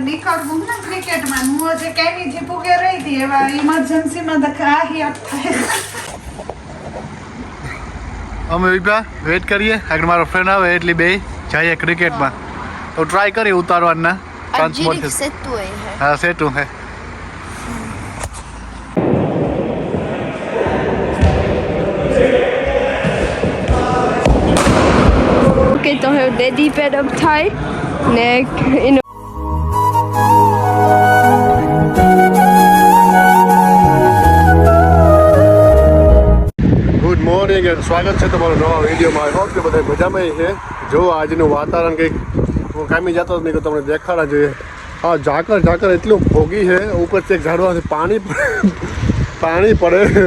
નીકળવું ને ક્રિકેટમાં હું જે કેવી જે પૂગે રહી હતી એવા ઇમરજન્સીમાં તો ખાહી આપતા અમે વિભા વેટ કરીએ આગળ મારો ફ્રેન્ડ આવે એટલે બે જઈએ ક્રિકેટમાં તો ટ્રાય કરીએ ઉતારવાના હા સેટું હે ઓકે તો હવે ડેડી પેડ અપ થાય ને એનો ગુડ મોર્નિંગ એન્ડ સ્વાગત છે તમારો નવા વિડીયોમાં આઈ હોપ કે બધા મજામાં છે જો આજનું વાતાવરણ કંઈક હું કામી જતો જ નહીં કે તમને દેખાડા જોઈએ હા ઝાકર એટલું ભોગી છે ઉપરથી એક ઝાડવાથી પાણી પડે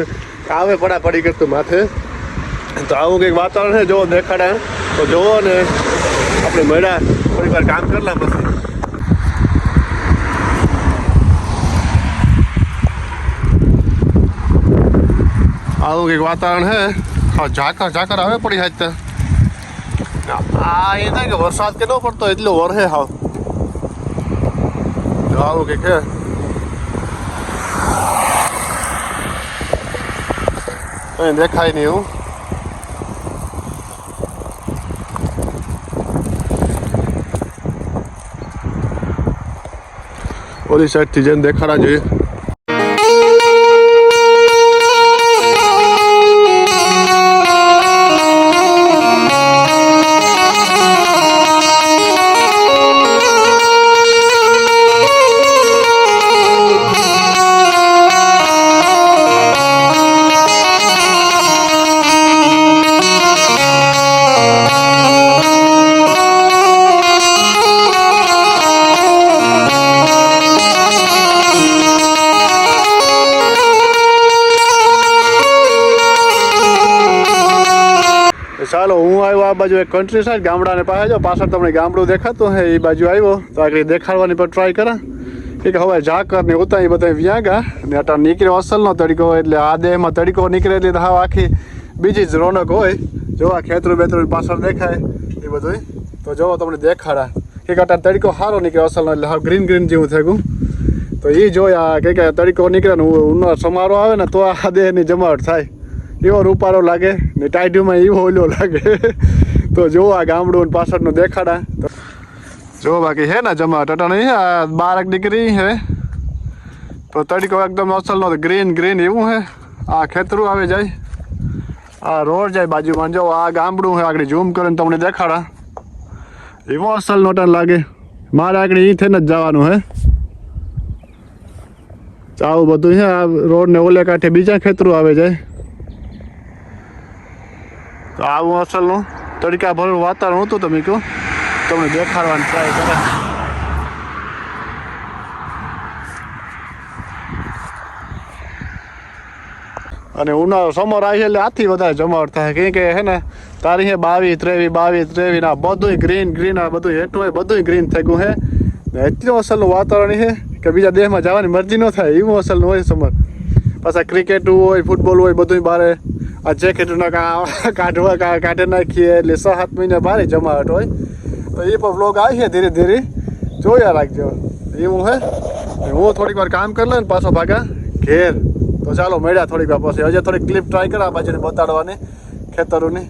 આવે પડી કરતું માથે તો આવું કંઈક વાતાવરણ છે જો દેખાડા તો જોવો ને આપણે મળ્યા થોડીક વાર કામ કરલા પછી આવું કંઈક વાતાવરણ છે હા ઝાકર આવે પડી હાથ આ એ થાય કે વરસાદ કેટલો પડતો એટલો વરહે હાવ આવું કંઈક છે કંઈ દેખાય નહીં એવું ઓલી સાઈડથી જઈને દેખાડા જોઈએ ચાલો હું આવ્યો આ બાજુ એક કન્ટ્રી સાઈડ ગામડાને પાસે જો પાછળ તમને ગામડું દેખાતું હે એ બાજુ આવ્યો તો આગળ દેખાડવાની પર ટ્રાય કરા કે હવે ઝાકર ને ઉતા એ બધા વ્યાગા ને અટાણ નીકળ્યો અસલનો તડકો હોય એટલે આ દેહમાં તડકો નીકળે એટલે તો હા આખી બીજી જ રોનક હોય જો આ ખેતરું બેતરું પાછળ દેખાય એ બધું તો જોવો તમને દેખાડા કે અટાણ તડકો સારો નીકળ્યો અસલનો એટલે હા ગ્રીન જેવું થયું તો એ જોયા કે તડકો નીકળે ને ઉનો સમારો આવે ને તો આ દેહની જમાવટ થાય એવો રૂપારો લાગે ને ટાઈડુમાં એવો ઓલો લાગે તો જો આ ગામડું પાછળનું દેખાડા જો બાકી હે ને જમા ટટા નહીં આ 12 ડિગ્રી હે તો તડકો એકદમ અસલનો ગ્રીન એવું હે આ ખેતરું આવે જાય આ રોડ જાય બાજુમાં જો આ ગામડું હે આગળ ઝૂમ કરીને તમને દેખાડા એવો અસલનો ટન લાગે મારે આગળ એ થઈને જ જવાનું હે આવું બધું છે આ રોડ ને ઓલે કાંઠે બીજા ખેતરું આવે જાય તો આવું અસલનું તડકા ભરેલું વાતાવરણ હતું તમે કહો તમને દેખાડવાની ટ્રાય કરે અને ઉનાળો સમર આવી એટલે આથી વધારે જમાવટ થાય કેમ કે હે ને તારીખે 22 ના બધું ગ્રીન આ બધું હેઠું હોય બધું ગ્રીન થઈ ગયું હે ને એટલું અસલનું વાતાવરણ છે કે બીજા દેશમાં જવાની મરજી ન થાય એવું અસલનું હોય સમર પાછા ક્રિકેટ હોય ફૂટબોલ હોય બધું બારે આ જેકેટના કાઢે નાખીએ એટલે 6-7 મહિના ભારે જમાવટ હોય તો એ પણ વ્લોગ આવી છે ધીરે ધીરે જોયા રાખજો એવું હે હું થોડીક વાર કામ કરી લઉં ને પાછો ભાગા ઘેર તો ચાલો મળ્યા થોડીક વાર પછી હજી થોડીક ક્લિપ ટ્રાય કરા બાજુને બતાડવાની ખેતરોની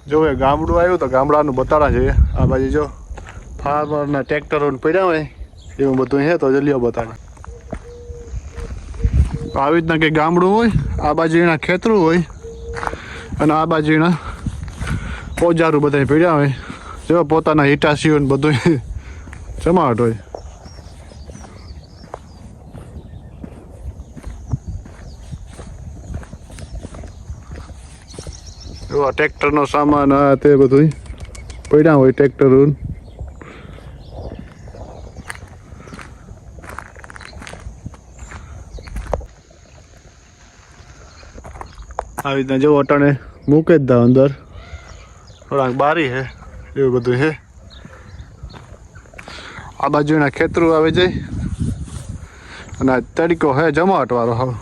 જો એ ગામડું આવ્યું તો ગામડાનું બતાડા જોઈએ આ બાજુ જો ફાર્મરના ટ્રેક્ટરો પડ્યા હોય એવું બધું છે તો જલ્દી બતાડા આવી રીતના કંઈક ગામડું હોય આ બાજુ એના ખેતરું હોય અને આ બાજુ એના ઓજારું બધા પડ્યા હોય જો પોતાના હિટાસીઓ ને બધું જમાવટ હોય જો આ ટ્રેક્ટરનો સામાન આ તે બધું પડ્યા હોય ટ્રેક્ટર આવી રીતના જો અટાણે મૂકે જ દા અંદર થોડાક બારી હે એવું બધું હે આ બાજુ એના ખેતરું આવી જાય અને આ તડકો હે જમાવટ વાળો હવે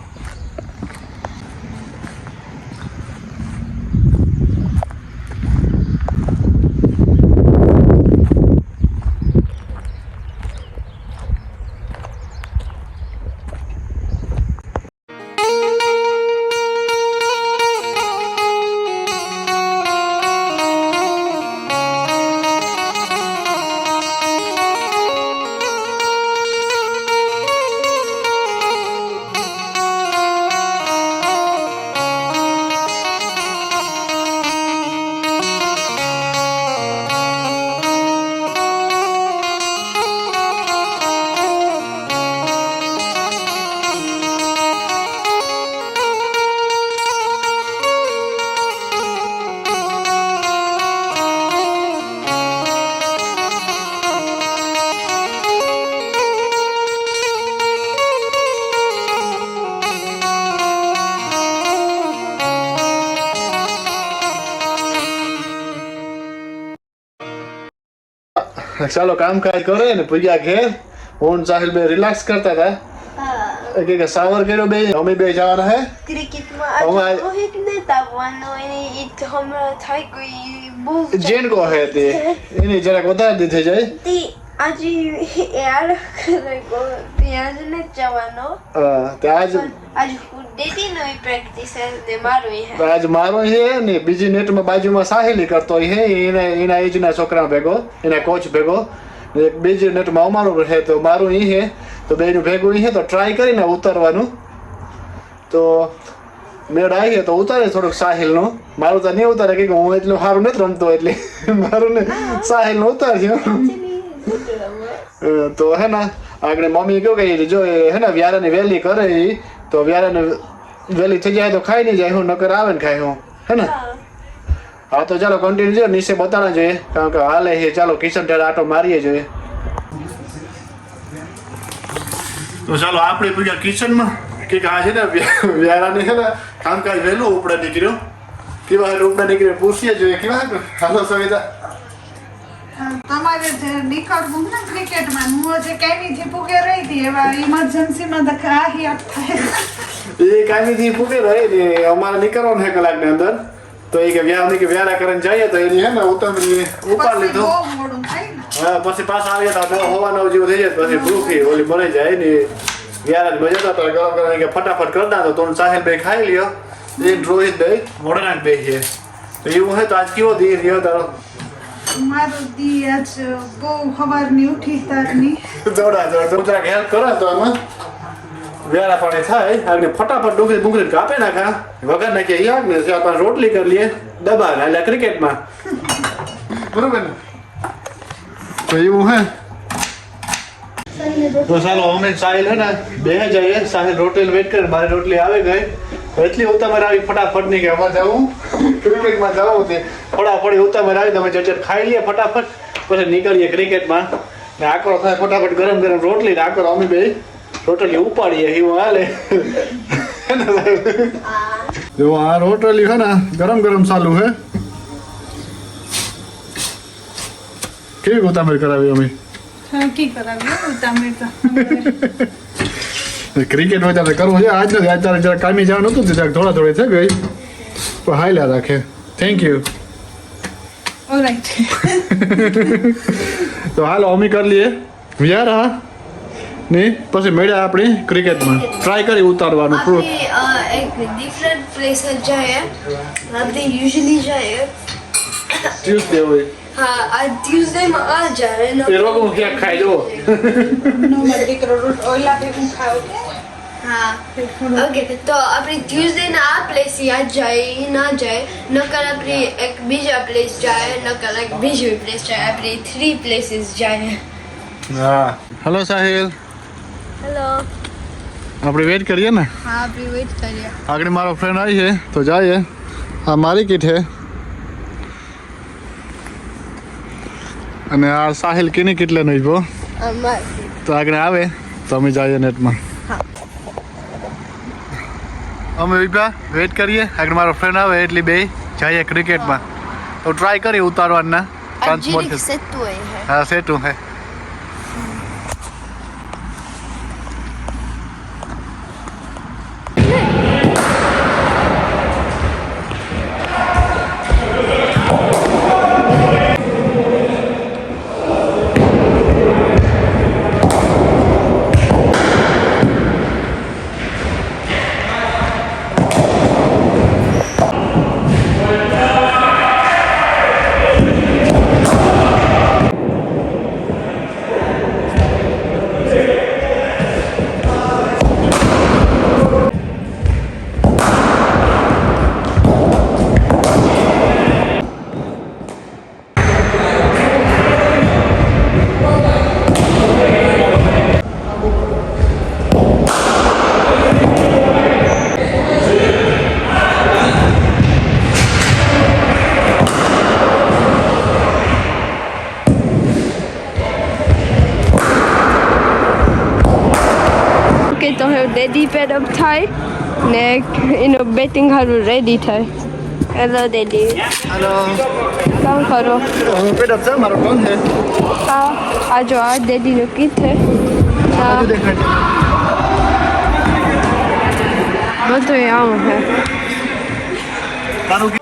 ચાલો કામકાજ કરે ને પૂજા ઘેર ઓન સાહિલ બે રિલેક્સ કરતા હતા કે સાવર કર્યો બે અમે બે જવાના હે ક્રિકેટમાં આજે રોહિત ને તાવવાનો એને ઈટ હમણાં થાય કોઈ બહુ જેન કો હે તે એની જરાક વધારે દીધે જાય તે આજે યાર કરે કો તે આજે ને જવાનો તે આજ ડેટી નો પ્રેક્ટિસ ને મારો હે આજ મારો હે ને બીજી નેટમાં બાજુમાં સાહેલી કરતો હે એના એજના છોકરા ભેગો એના કોચ ભેગો બીજી નેટમાં અમારું છે તો મારું ઈ હે તો બેનું ભેગું ઈ હે તો ટ્રાય કરીને ઉતારવાનું તો મેળ આવી તો ઉતારે થોડુંક સાહિલનું મારું તો નહીં ઉતારે કે હું એટલું સારું નથી રમતો એટલે મારું ને સાહિલનું ઉતારજો તો હે ને આગળ મમ્મી કહ્યું કે જો હે ને વ્યારાની વહેલી કરે તો વ્યારાને વહેલી થઈ જાય તો ખાઈ નહીં જાય હું નકર આવે ને ખાય હું હે ને હા તો ચાલો કન્ટિન્યુ જો નીચે બતાવવા જોઈએ કારણ કે હાલે છે ચાલો કિચન ટેડ આટો મારીએ જોઈએ તો ચાલો આપણે પૂજા કિચનમાં કે આ છે ને વ્યારાની છે ને કામકાજ વહેલું ઉપડે નીકળ્યો કેવા ઉપડે નીકળ્યો પૂછીએ જોઈએ કેવા હાલો સવિતા તમારે જે નીકળવું ને ક્રિકેટમાં હું જે કાયમીથી પૂગે રહી હતી એવા ઇમરજન્સીમાં તો આહિયાત થાય એ કાયમીથી પૂગે રહી ને અમારે નીકળવાનું છે કલાકની અંદર તો એ કે વ્યારા કરીને જઈએ તો એની હે ને ઉતમની ઉપાડ લીધો બહુ મોડું થાય ને હા પછી પાછા આવીએ તો હોવા નવ જેવું થઈ જાય પછી ભૂખી ઓલી બની જાય ને વ્યારા મજા તો ગરમ ગરમ કે ફટાફટ કરી નાખો તો સાહેલ ભાઈ ખાઈ લ્યો એ રોહિત ભાઈ મોડેના બે છે તો એવું હોય તો આજ કેવો દી રહ્યો તારો મારું દી આજ બહુ સવારની ઉઠી તારની દોડા જરાક હેલ્પ કરો તો આમાં વ્યારા પાણી થાય આગળ ફટાફટ ડુંગળી કાપે નાખા વગર નાખીએ યાદ ને આપણે રોટલી કરી લઈએ દબા એટલે ક્રિકેટમાં બરોબર ને તો એવું હે તો ચાલો અમે સાહિલ હે ને બે જઈએ સાહિલ રોટલી વેટ કરે મારી રોટલી આવી ગઈ એટલી ઉતામર આવી ફટાફટ ની કે અમારે જવું ક્રિકેટમાં જવું તે ફટાફટ ઉતામર આવી તમે જજર ખાઈ લઈએ ફટાફટ પછી નીકળીએ ક્રિકેટમાં ને આકરો થાય ફટાફટ ગરમ ગરમ રોટલી ને આકરો અમે બે રોટલી ઉપાડીએ એવું હાલે જો આ રોટલી છે ને ગરમ ગરમ ચાલુ હે કેવી ઉતામર કરાવી અમે કી કરાવી ઉતામર તો ક્રિકેટ વચ્ચે કરવું છે આજ નથી અત્યારે જરા કામી જવાનું હતું ત્યારે થોડા થોડી થઈ ગઈ પણ હાલ્યા રાખે થેન્ક યુ ઓલરાઈટ તો હાલો અમે કરી લઈએ વ્યારા ને પછી મેળ્યા આપણે ક્રિકેટમાં ટ્રાય કરી ઉતારવાનું પ્રૂફ એક ડિફરન્ટ પ્લેસ જાય આપણે યુઝ્યુઅલી જાય ટ્યુઝડે હોય હા આ ટ્યુઝડે માં આ જાય એ રોગ હું ક્યાંક ખાઈ જવો નો મારી દીકરો ઓલા ભેગું ખાવ હા ઓકે તો આપણે ટ્યુઝડે ના આ પ્લેસ યાદ જાય ના જાય નકર આપણે એક બીજા પ્લેસ જાય નકર એક બીજી પ્લેસ જાય આપણે 3 પ્લેસીસ જાય હા હેલો સાહિલ હેલો આપણે વેઇટ કરીએ ને હા આપણે વેઇટ કરીએ આગળ મારો ફ્રેન્ડ આવી છે તો જઈએ આ મારી કીટ છે અને આ સાહિલ કેની કેટલે નહીં બો તો આગળ આવે તો અમે જઈએ નેટમાં અમે ઉભા વેઇટ કરીએ આગળ મારો ફ્રેન્ડ આવે એટલે બે જઈએ ક્રિકેટમાં તો ટ્રાય કરીએ ઉતારવાના Ajiri setu hai. હા સેટું હે Okay, તો હવે ડેડી પેડઅપ થાય ને એનો બેટિંગ હારું રેડી થાય. Hello daddy. હેલો કામ કરો. હું પેડઅપ છે મારો કોણ છે હા આ જો આ ડેડીનું કીટ છે. હા બધું આવું છે. તારું